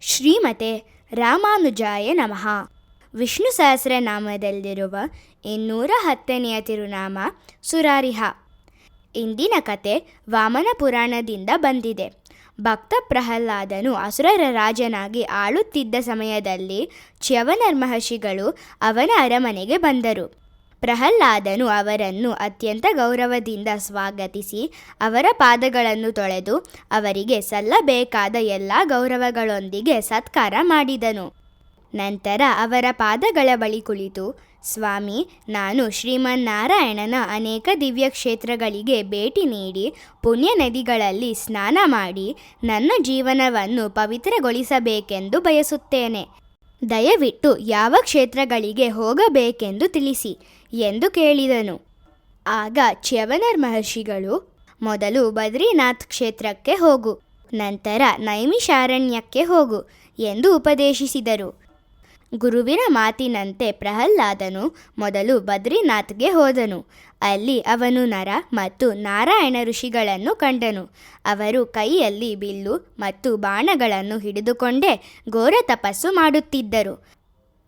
ಶ್ರೀಮತೆ ರಾಮಾನುಜಾಯ ನಮಃ. ವಿಷ್ಣು ಸಹಸ್ರನಾಮದಲ್ಲಿರುವ 210ನೆಯ ತಿರುನಾಮ ಸುರಾರಿಹ. ಇಂದಿನ ಕತೆ ವಾಮನ ಪುರಾಣದಿಂದ ಬಂದಿದೆ. ಭಕ್ತ ಪ್ರಹ್ಲಾದನು ಅಸುರರ ರಾಜನಾಗಿ ಆಳುತ್ತಿದ್ದ ಸಮಯದಲ್ಲಿ ಚ್ಯವನರ್ ಮಹರ್ಷಿಗಳು ಅವನ ಅರಮನೆಗೆ ಬಂದರು. ಪ್ರಹ್ಲಾದನು ಅವರನ್ನು ಅತ್ಯಂತ ಗೌರವದಿಂದ ಸ್ವಾಗತಿಸಿ ಅವರ ಪಾದಗಳನ್ನು ತೊಳೆದು ಅವರಿಗೆ ಸಲ್ಲಬೇಕಾದ ಎಲ್ಲ ಗೌರವಗಳೊಂದಿಗೆ ಸತ್ಕಾರ ಮಾಡಿದನು. ನಂತರ ಅವರ ಪಾದಗಳ ಬಳಿ ಕುಳಿತು, ಸ್ವಾಮಿ, ನಾನು ಶ್ರೀಮನ್ನಾರಾಯಣನ ಅನೇಕ ದಿವ್ಯ ಕ್ಷೇತ್ರಗಳಿಗೆ ಭೇಟಿ ನೀಡಿ ಪುಣ್ಯ ನದಿಗಳಲ್ಲಿ ಸ್ನಾನ ಮಾಡಿ ನನ್ನ ಜೀವನವನ್ನು ಪವಿತ್ರಗೊಳಿಸಬೇಕೆಂದು ಬಯಸುತ್ತೇನೆ. ದಯವಿಟ್ಟು ಯಾವ ಕ್ಷೇತ್ರಗಳಿಗೆ ಹೋಗಬೇಕೆಂದು ತಿಳಿಸಿ ಎಂದು ಕೇಳಿದನು. ಆಗ ಚ್ಯವನರ್ ಮಹರ್ಷಿಗಳು, ಮೊದಲು ಬದ್ರಿನಾಥ್ ಕ್ಷೇತ್ರಕ್ಕೆ ಹೋಗು, ನಂತರ ನೈಮಿಷಾರಣ್ಯಕ್ಕೆ ಹೋಗು ಎಂದು ಉಪದೇಶಿಸಿದರು. ಗುರುವಿನ ಮಾತಿನಂತೆ ಪ್ರಹ್ಲಾದನು ಮೊದಲು ಬದ್ರಿನಾಥ್ಗೆ ಹೋದನು. ಅಲ್ಲಿ ಅವನು ನರ ಮತ್ತು ನಾರಾಯಣ ಋಷಿಗಳನ್ನು ಕಂಡನು. ಅವರು ಕೈಯಲ್ಲಿ ಬಿಲ್ಲು ಮತ್ತು ಬಾಣಗಳನ್ನು ಹಿಡಿದುಕೊಂಡೇ ಘೋರ ತಪಸ್ಸು ಮಾಡುತ್ತಿದ್ದರು.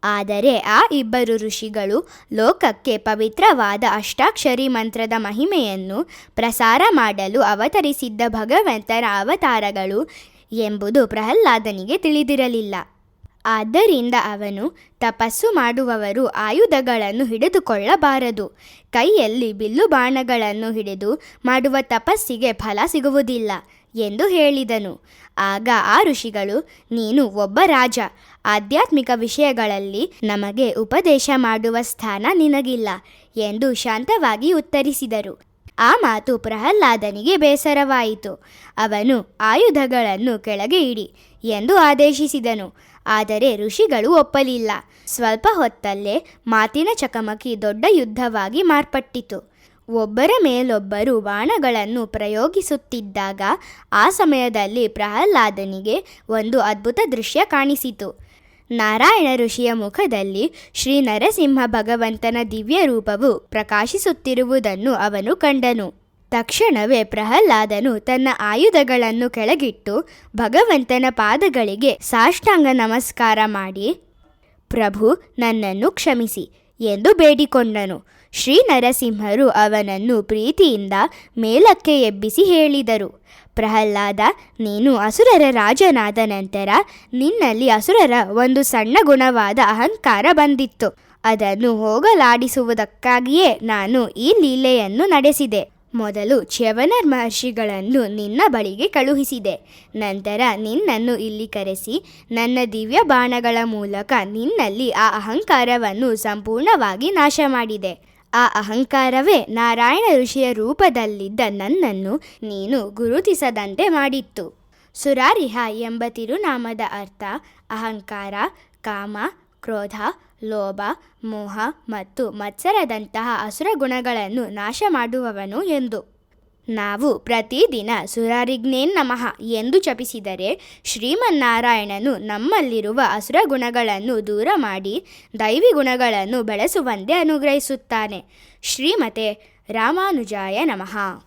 ಆದರೆ ಆ ಇಬ್ಬರು ಋಷಿಗಳು ಲೋಕಕ್ಕೆ ಪವಿತ್ರವಾದ ಅಷ್ಟಾಕ್ಷರಿ ಮಂತ್ರದ ಮಹಿಮೆಯನ್ನು ಪ್ರಸಾರ ಮಾಡಲು ಅವತರಿಸಿದ್ದ ಭಗವಂತನ ಅವತಾರಗಳು ಎಂಬುದು ಪ್ರಹ್ಲಾದನಿಗೆ ತಿಳಿದಿರಲಿಲ್ಲ. ಆದ್ದರಿಂದ ಅವನು, ತಪಸ್ಸು ಮಾಡುವವರು ಆಯುಧಗಳನ್ನು ಹಿಡಿದುಕೊಳ್ಳಬಾರದು, ಕೈಯಲ್ಲಿ ಬಿಲ್ಲು ಬಾಣಗಳನ್ನು ಹಿಡಿದು ಮಾಡುವ ತಪಸ್ಸಿಗೆ ಫಲ ಸಿಗುವುದಿಲ್ಲ ಎಂದು ಹೇಳಿದನು. ಆಗ ಆ ಋಷಿಗಳು, ನೀನು ಒಬ್ಬ ರಾಜ, ಆಧ್ಯಾತ್ಮಿಕ ವಿಷಯಗಳಲ್ಲಿ ನಮಗೆ ಉಪದೇಶ ಮಾಡುವ ಸ್ಥಾನ ನಿನಗಿಲ್ಲ ಎಂದು ಶಾಂತವಾಗಿ ಉತ್ತರಿಸಿದರು. ಆ ಮಾತು ಪ್ರಹ್ಲಾದನಿಗೆ ಬೇಸರವಾಯಿತು. ಅವನು ಆಯುಧಗಳನ್ನು ಕೆಳಗೆ ಇಡಿ ಎಂದು ಆದೇಶಿಸಿದನು. ಆದರೆ ಋಷಿಗಳು ಒಪ್ಪಲಿಲ್ಲ. ಸ್ವಲ್ಪ ಹೊತ್ತಲ್ಲೇ ಮಾತಿನ ಚಕಮಕಿ ದೊಡ್ಡ ಯುದ್ಧವಾಗಿ ಮಾರ್ಪಟ್ಟಿತು. ಒಬ್ಬರ ಮೇಲೊಬ್ಬರು ಬಾಣಗಳನ್ನು ಪ್ರಯೋಗಿಸುತ್ತಿದ್ದಾಗ ಆ ಸಮಯದಲ್ಲಿ ಪ್ರಹ್ಲಾದನಿಗೆ ಒಂದು ಅದ್ಭುತ ದೃಶ್ಯ ಕಾಣಿಸಿತು. ನಾರಾಯಣ ಋಷಿಯ ಮುಖದಲ್ಲಿ ಶ್ರೀ ನರಸಿಂಹ ಭಗವಂತನ ದಿವ್ಯ ರೂಪವು ಪ್ರಕಾಶಿಸುತ್ತಿರುವುದನ್ನು ಅವನು ಕಂಡನು. ತಕ್ಷಣವೇ ಪ್ರಹ್ಲಾದನು ತನ್ನ ಆಯುಧಗಳನ್ನು ಕೆಳಗಿಟ್ಟು ಭಗವಂತನ ಪಾದಗಳಿಗೆ ಸಾಷ್ಟಾಂಗ ನಮಸ್ಕಾರ ಮಾಡಿ, ಪ್ರಭು, ನನ್ನನ್ನು ಕ್ಷಮಿಸಿ ಎಂದು ಬೇಡಿಕೊಂಡನು. ಶ್ರೀ ನರಸಿಂಹರು ಅವನನ್ನು ಪ್ರೀತಿಯಿಂದ ಮೇಲಕ್ಕೆ ಎಬ್ಬಿಸಿ ಹೇಳಿದರು, ಪ್ರಹ್ಲಾದ, ನೀನು ಅಸುರರ ರಾಜನಾದ ನಂತರ ನಿನ್ನಲ್ಲಿ ಅಸುರರ ಒಂದು ಸಣ್ಣ ಗುಣವಾದ ಅಹಂಕಾರ ಬಂದಿತ್ತು. ಅದನ್ನು ಹೋಗಲಾಡಿಸುವುದಕ್ಕಾಗಿಯೇ ನಾನು ಈ ಲೀಲೆಯನ್ನು ನಡೆಸಿದೆ. ಮೊದಲು ಚ್ಯವನರ್ ಮಹರ್ಷಿಗಳನ್ನು ನಿನ್ನ ಬಳಿಗೆ ಕಳುಹಿಸಿದೆ. ನಂತರ ನಿನ್ನನ್ನು ಇಲ್ಲಿ ಕರೆಸಿ ನನ್ನ ದಿವ್ಯ ಬಾಣಗಳ ಮೂಲಕ ನಿನ್ನಲ್ಲಿ ಆ ಅಹಂಕಾರವನ್ನು ಸಂಪೂರ್ಣವಾಗಿ ನಾಶ ಮಾಡಿದೆ. ಆ ಅಹಂಕಾರವೇ ನಾರಾಯಣ ಋಷಿಯ ರೂಪದಲ್ಲಿದ್ದ ನನ್ನನ್ನು ನೀನು ಗುರುತಿಸದಂತೆ ಮಾಡಿತ್ತು. ಸುರಾರಿಹ ಎಂಬ ತಿರುನಾಮದ ಅರ್ಥ ಅಹಂಕಾರ, ಕಾಮ, ಕ್ರೋಧ, ಲೋಭ, ಮೋಹ ಮತ್ತು ಮತ್ಸರದಂತಹ ಅಸುರ ಗುಣಗಳನ್ನು ನಾಶ ಮಾಡುವವನು ಎಂದು. ನಾವು ಪ್ರತಿದಿನ ಸುರಾರಿಘ್ನೇನ್ ನಮಃ ಎಂದು ಜಪಿಸಿದರೆ ಶ್ರೀಮನ್ನಾರಾಯಣನು ನಮ್ಮಲ್ಲಿರುವ ಅಸುರ ಗುಣಗಳನ್ನು ದೂರ ಮಾಡಿ ದೈವಿ ಗುಣಗಳನ್ನು ಬೆಳೆಸುವಂತೆ ಅನುಗ್ರಹಿಸುತ್ತಾನೆ. ಶ್ರೀಮತೆ ರಾಮಾನುಜಾಯ ನಮಃ.